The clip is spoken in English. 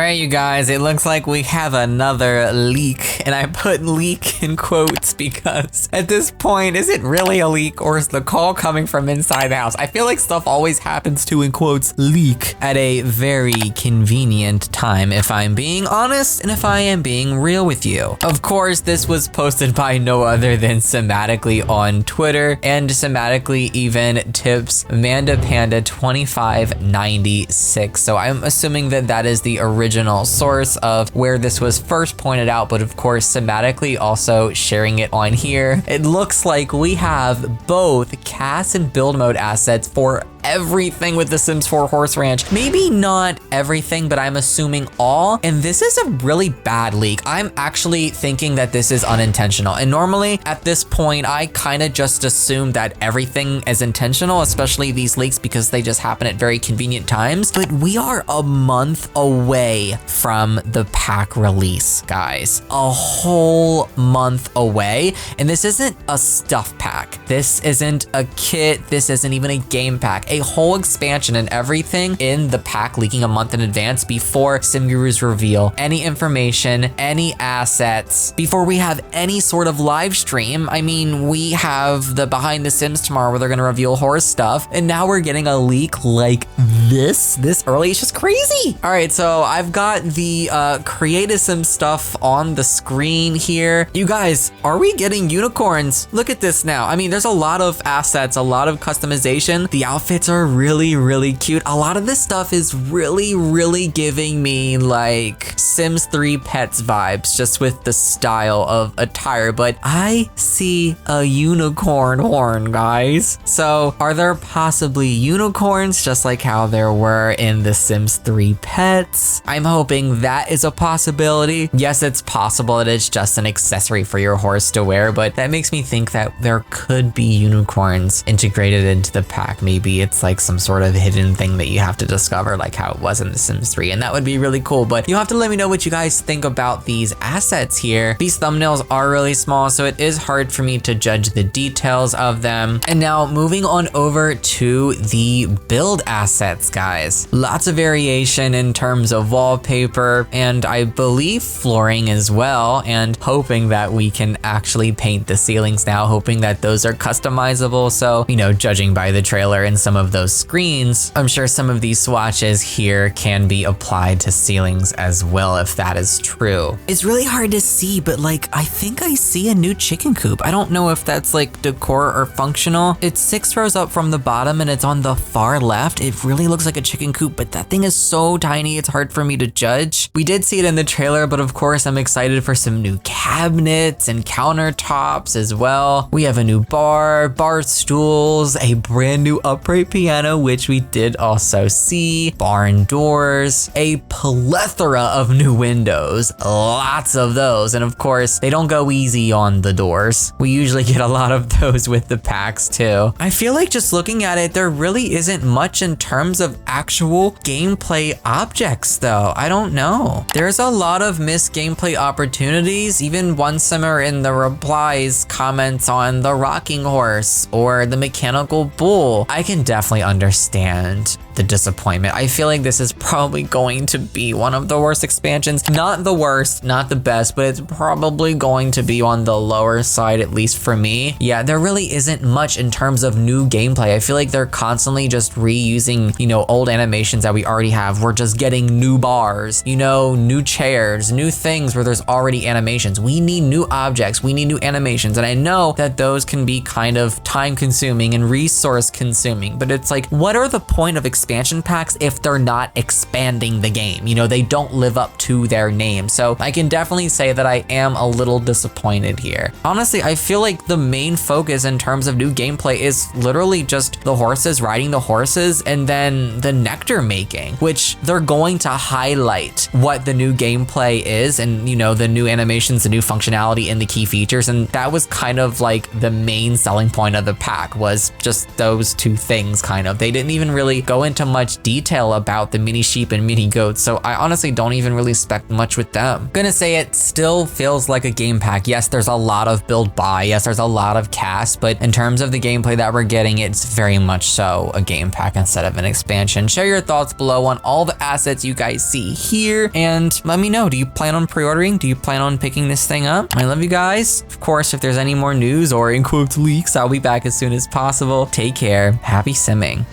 Alright, you guys, it looks like we have another leak, and I put leak in quotes because at this point, is it really a leak or is the call coming from inside the house? I feel like stuff always happens to, in quotes, leak at a very convenient time, if I'm being honest and if I am being real with you. Of course, this was posted by no other than Sematically on Twitter, and Sematically even tips Amanda Panda 2596. So I'm assuming that that is the original source of where this was first pointed out, but of course Sematically also sharing it on here. It looks like we have both cast and build mode assets for everything with The Sims 4 Horse Ranch. Maybe not everything, but I'm assuming all. And this is a really bad leak. I'm actually thinking that this is unintentional. And normally at this point, I kind of just assume that everything is intentional, especially these leaks, because they just happen at very convenient times. But we are a month away from the pack release, guys. A whole month away. And this isn't a stuff pack. This isn't a kit. This isn't even a game pack. A whole expansion and everything in the pack leaking a month in advance before SimGurus reveal any information, any assets, before we have any sort of live stream. I mean, we have the Behind the Sims tomorrow where they're gonna reveal horse stuff, and now we're getting a leak like this early. It's just crazy. All right, so I've got the Create a Sim stuff on the screen here. You guys, are we getting unicorns? Look at this now. I mean, there's a lot of assets, a lot of customization. The outfits are really cute. A lot of this stuff is really giving me like Sims 3 Pets vibes, just with the style of attire, but I see a unicorn horn, guys. So are there possibly unicorns just like how there were in the Sims 3 Pets? I'm hoping that is a possibility. Yes, it's possible that it's just an accessory for your horse to wear, but that makes me think that there could be unicorns integrated into the pack. Maybe it's like some sort of hidden thing that you have to discover, like how it was in The Sims 3, and that would be really cool. But you have to let me know what you guys think about these assets here. These thumbnails are really small, so it is hard for me to judge the details of them. And now moving on over to the build assets, guys. Lots of variation in terms of wallpaper, and I believe flooring as well, and hoping that we can actually paint the ceilings now, hoping that those are customizable. So, you know, judging by the trailer and some of those screens, I'm sure some of these swatches here can be applied to ceilings as well, if that is true. It's really hard to see, but like, I think I see a new chicken coop. I don't know if that's like decor or functional. It's 6 rows up from the bottom and it's on the far left. It really looks like a chicken coop, but that thing is so tiny, it's hard for me to judge. We did see it in the trailer, but of course I'm excited for some new cabinets and countertops as well. We have a new bar stools, a brand new upright piano, which we did also see, barn doors, a plethora of new windows, lots of those. And of course, they don't go easy on the doors. We usually get a lot of those with the packs too. I feel like just looking at it, there really isn't much in terms of actual gameplay objects though. I don't know. There's a lot of missed gameplay opportunities. Even one simmer in the replies comments on the rocking horse or the mechanical bull. I can definitely understand the disappointment. I feel like this is probably going to be one of the worst expansions. Not the worst, not the best, but it's probably going to be on the lower side, at least for me. Yeah, there really isn't much in terms of new gameplay. I feel like they're constantly just reusing, you know, old animations that we already have. We're just getting new bars, you know, new chairs, new things where there's already animations. We need new objects, we need new animations. And I know that those can be kind of time consuming and resource consuming, but it's like, what are the point of expansion packs if they're not expanding the game? You know, they don't live up to their name. So I can definitely say that I am a little disappointed here. Honestly, I feel like the main focus in terms of new gameplay is literally just the horses, riding the horses, and then the nectar making, which they're going to highlight what the new gameplay is and, you know, the new animations, the new functionality and the key features. And that was kind of like the main selling point of the pack, was just those two things kind of. They didn't even really go into into much detail about the mini sheep and mini goats, so I honestly don't even really expect much with them. Gonna say it still feels like a game pack. Yes, there's a lot of build buy. Yes, there's a lot of cast, but in terms of the gameplay that we're getting, it's very much so a game pack instead of an expansion. Share your thoughts below on all the assets you guys see here, and let me know, do you plan on pre-ordering? Do you plan on picking this thing up? I love you guys. Of course, if there's any more news or in quotes leaks, I'll be back as soon as possible. Take care. Happy simming.